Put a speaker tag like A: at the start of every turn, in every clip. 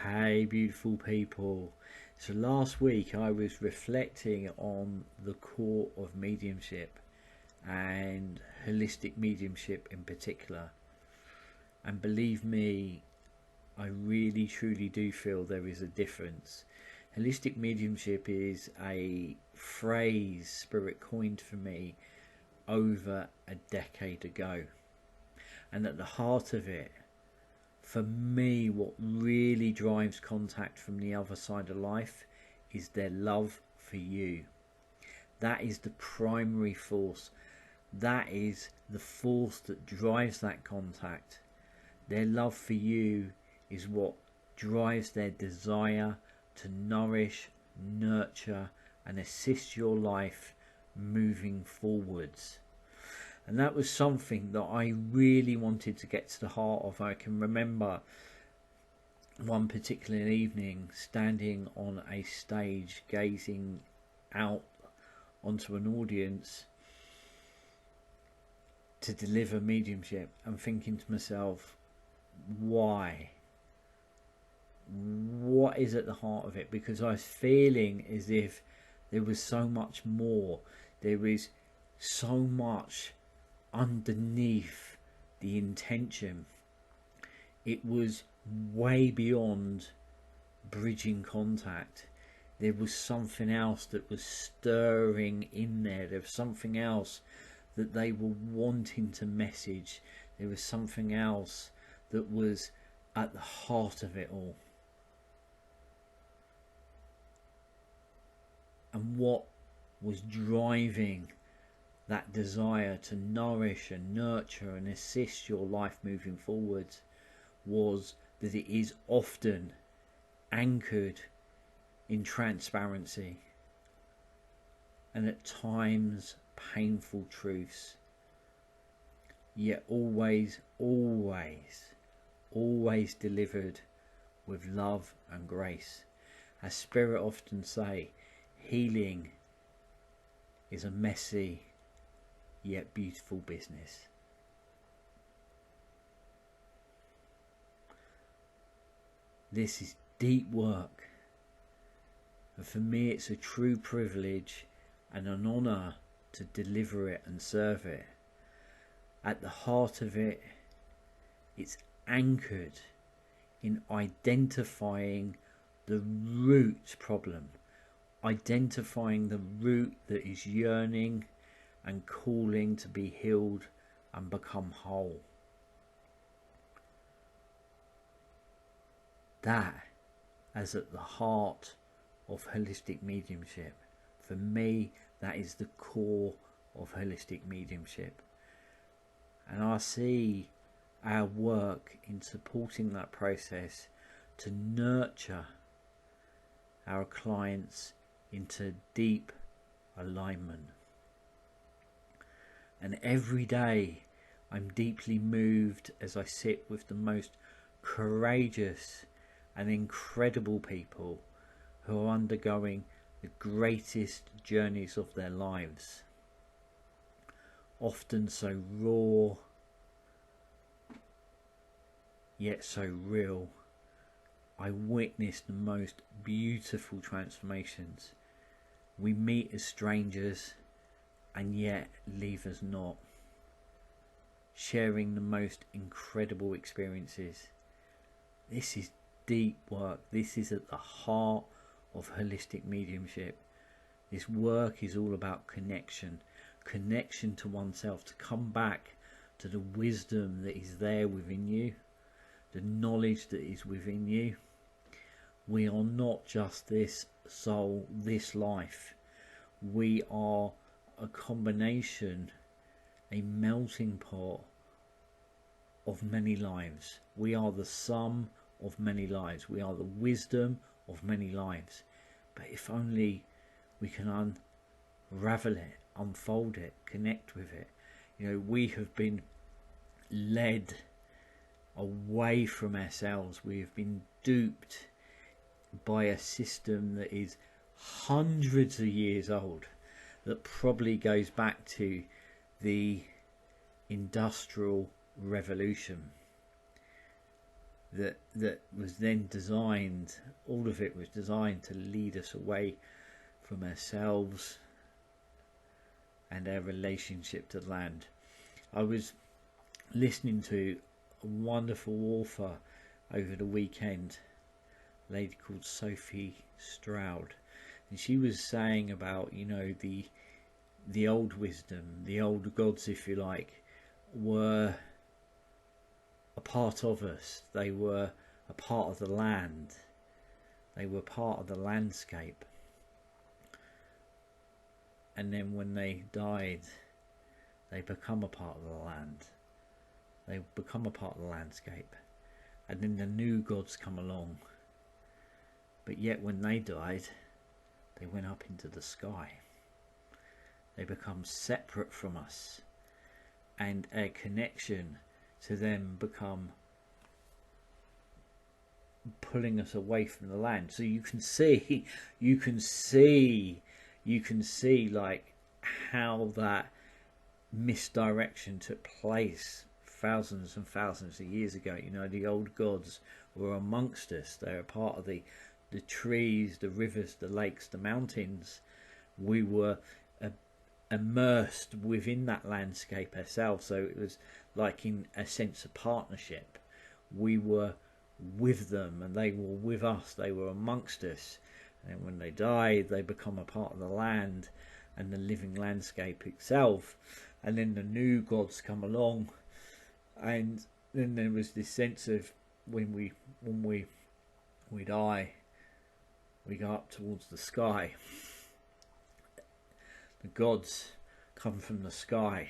A: Hey beautiful people. So last week I was reflecting on the core of mediumship and holistic mediumship in particular. And believe me, I really truly do feel there is a difference. Holistic mediumship is a phrase Spirit coined for me over a decade ago. And at the heart of it, for me, what really drives contact from the other side of life is their love for you. That is the primary force. That is the force that drives that contact. Their love for you is what drives their desire to nourish, nurture, and assist your life moving forwards. And that was something that I really wanted to get to the heart of. I can remember one particular evening standing on a stage gazing out onto an audience to deliver mediumship and thinking to myself, why? What is at the heart of it? Because I was feeling as if there was so much more. There is so much underneath the intention. It was way beyond bridging contact. There was something else that was stirring in there. There was something else that they were wanting to message. There was something else that was at the heart of it all. And what was driving that desire to nourish and nurture and assist your life moving forwards was that it is often anchored in transparency and at times painful truths, yet always delivered with love and grace. As Spirit often say, healing is a messy yet beautiful business. This is deep work, and for me it's a true privilege and an honour to deliver it and serve it. At the heart of it, it's anchored in identifying the root problem, identifying the root that is yearning and calling to be healed and become whole. That is at the heart of holistic mediumship. For me, that is the core of holistic mediumship. And I see our work in supporting that process to nurture our clients into deep alignment. And every day I'm deeply moved as I sit with the most courageous and incredible people who are undergoing the greatest journeys of their lives. Often so raw, yet so real. I witness the most beautiful transformations. We meet as strangers and yet leave us not, sharing the most incredible experiences. This is deep work. This is at the heart of holistic mediumship. This work is all about connection to oneself, to come back to the wisdom that is there within you, the knowledge that is within you. We are not just this soul, this life. We are a combination, a melting pot of many lives. We are the sum of many lives. We are the wisdom of many lives. But if only we can unravel it, unfold it, connect with it. You know, we have been led away from ourselves. We have been duped by a system that is hundreds of years old, that probably goes back to the Industrial Revolution. that was then designed, all of it was designed to lead us away from ourselves and our relationship to land. I was listening to a wonderful author over the weekend, a lady called Sophie Stroud, and she was saying about, you know, the old wisdom, the old gods, if you like, were a part of us. They were a part of the land. They were part of the landscape. And then when they died, they become a part of the land. They become a part of the landscape. And then the new gods come along. But yet when they died, they went up into the sky. They become separate from us. And our connection to them become pulling us away from the land. So you can see like how that misdirection took place thousands and thousands of years ago. You know, the old gods were amongst us. They were part of the trees, the rivers, the lakes, the mountains. We were immersed within that landscape ourselves, so it was like in a sense of partnership. We were with them and they were with us. They were amongst us, and when they died, they become a part of the land and the living landscape itself. And then the new gods come along, and then there was this sense of when we die, we go up towards the sky. The gods come from the sky.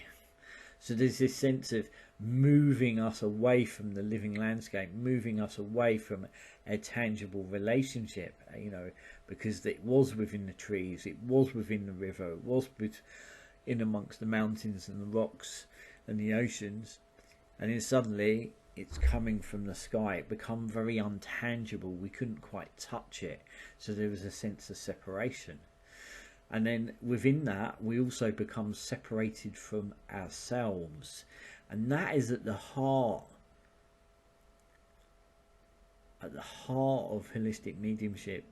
A: So there's this sense of moving us away from the living landscape, moving us away from a tangible relationship, you know, because it was within the trees, it was within the river, it was in amongst the mountains and the rocks and the oceans, and then suddenly it's coming from the sky. It became very untangible. We couldn't quite touch it, so there was a sense of separation. And then within that, we also become separated from ourselves. And that is at the heart of holistic mediumship,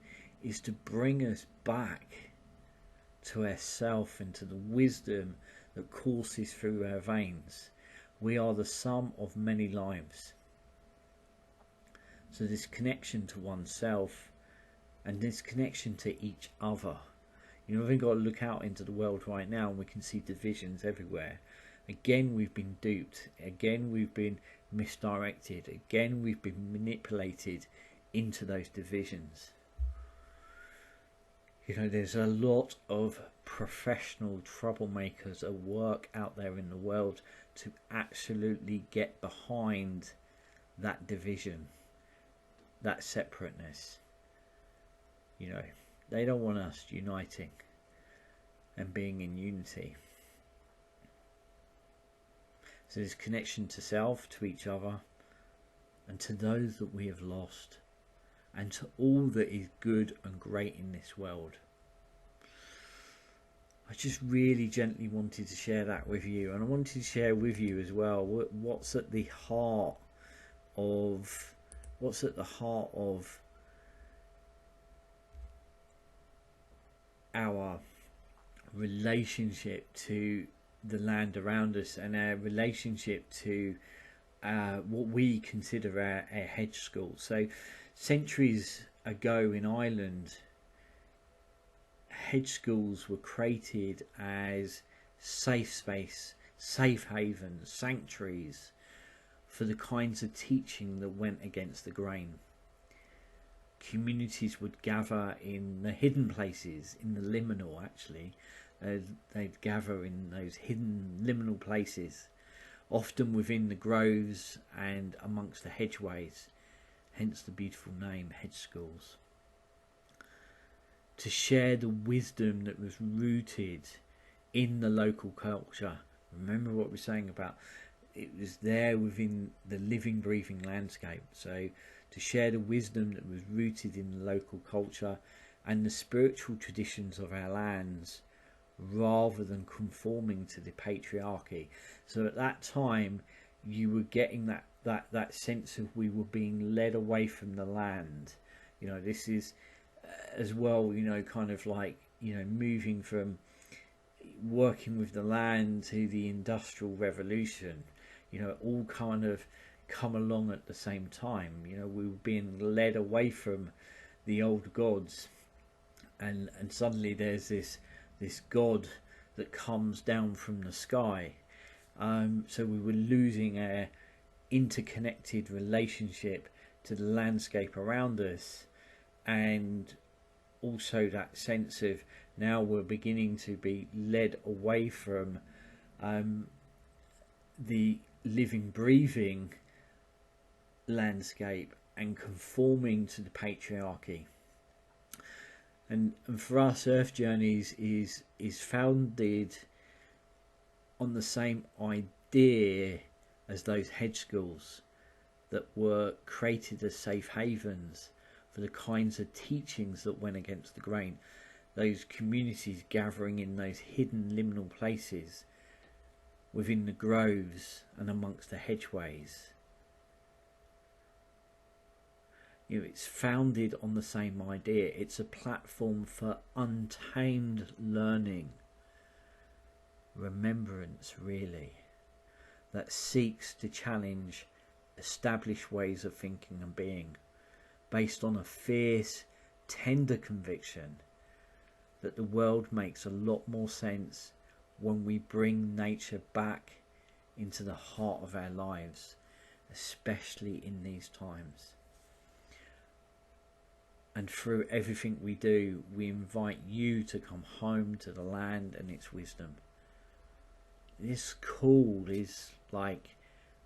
A: is to bring us back to ourself and to the wisdom that courses through our veins. We are the sum of many lives. So this connection to oneself and this connection to each other. You know, we've got to look out into the world right now and we can see divisions everywhere. Again, we've been duped. Again, we've been misdirected. Again, we've been manipulated into those divisions. You know, there's a lot of professional troublemakers at work out there in the world to absolutely get behind that division, that separateness. You know, they don't want us uniting and being in unity. So there's connection to self, to each other, and to those that we have lost, and to all that is good and great in this world. I just really gently wanted to share that with you, and I wanted to share with you as well what's at the heart of our relationship to the land around us, and our relationship to what we consider our hedge schools. So centuries ago in Ireland, hedge schools were created as safe space, safe havens, sanctuaries for the kinds of teaching that went against the grain. Communities would gather in the hidden places, in the liminal actually. They'd gather in those hidden liminal places, often within the groves and amongst the hedgeways, hence the beautiful name, hedge schools, to share the wisdom that was rooted in the local culture. Remember what we're saying about it was there within the living, breathing landscape. So to share the wisdom that was rooted in the local culture and the spiritual traditions of our lands, rather than conforming to the patriarchy. So at that time you were getting that that sense of we were being led away from the land. You know, this is as well, you know, kind of like, you know, moving from working with the land to the Industrial Revolution. You know, it all kind of come along at the same time. You know, we were being led away from the old gods, and suddenly there's this god that comes down from the sky. So we were losing our interconnected relationship to the landscape around us, and also that sense of now we're beginning to be led away from the living, breathing landscape and conforming to the patriarchy. And for us, Earth Journeys is founded on the same idea as those hedge schools that were created as safe havens for the kinds of teachings that went against the grain. Those communities gathering in those hidden liminal places within the groves and amongst the hedgeways. You know, it's founded on the same idea. It's a platform for untamed learning, remembrance really, that seeks to challenge established ways of thinking and being, based on a fierce, tender conviction that the world makes a lot more sense when we bring nature back into the heart of our lives, especially in these times. And through everything we do, we invite you to come home to the land and its wisdom. This call is like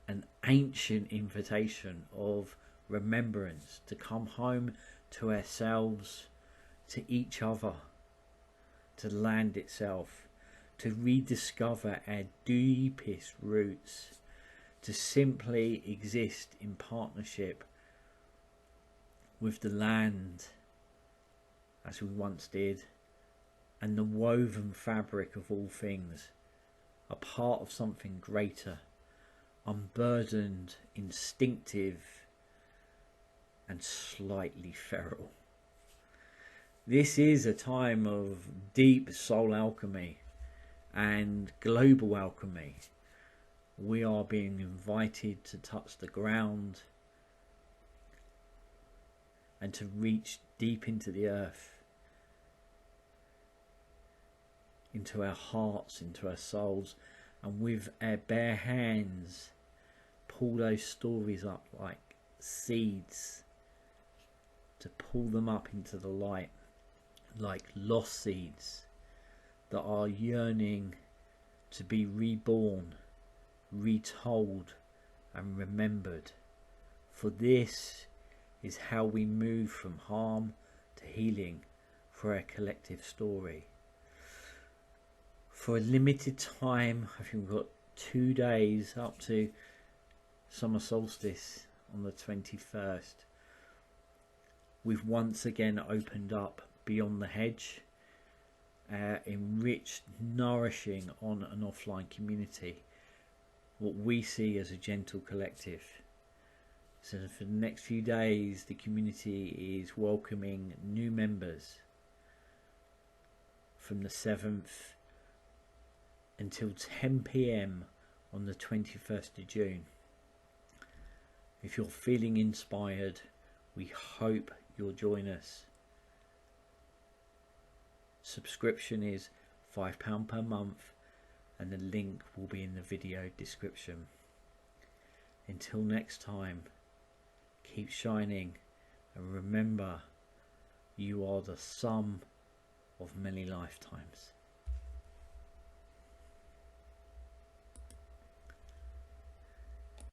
A: an ancient invitation of remembrance to come home to ourselves, to each other, to the land itself, to rediscover our deepest roots, to simply exist in partnership with the land as we once did, and the woven fabric of all things, a part of something greater, unburdened, instinctive, and slightly feral. This is a time of deep soul alchemy and global alchemy. We are being invited to touch the ground and to reach deep into the earth, into our hearts, into our souls, and with our bare hands pull those stories up like seeds, to pull them up into the light like lost seeds that are yearning to be reborn, retold and remembered. For this is how we move from harm to healing for our collective story. For a limited time, I think we've got 2 days up to summer solstice on the 21st, we've once again opened up Beyond the Hedge, enriched, nourishing on and offline community, what we see as a gentle collective. So for the next few days, the community is welcoming new members from the 7th until 10 PM on the 21st of June. If you're feeling inspired, we hope you'll join us. Subscription is £5 per month, and the link will be in the video description. Until next time, keep shining, and remember, you are the sum of many lifetimes.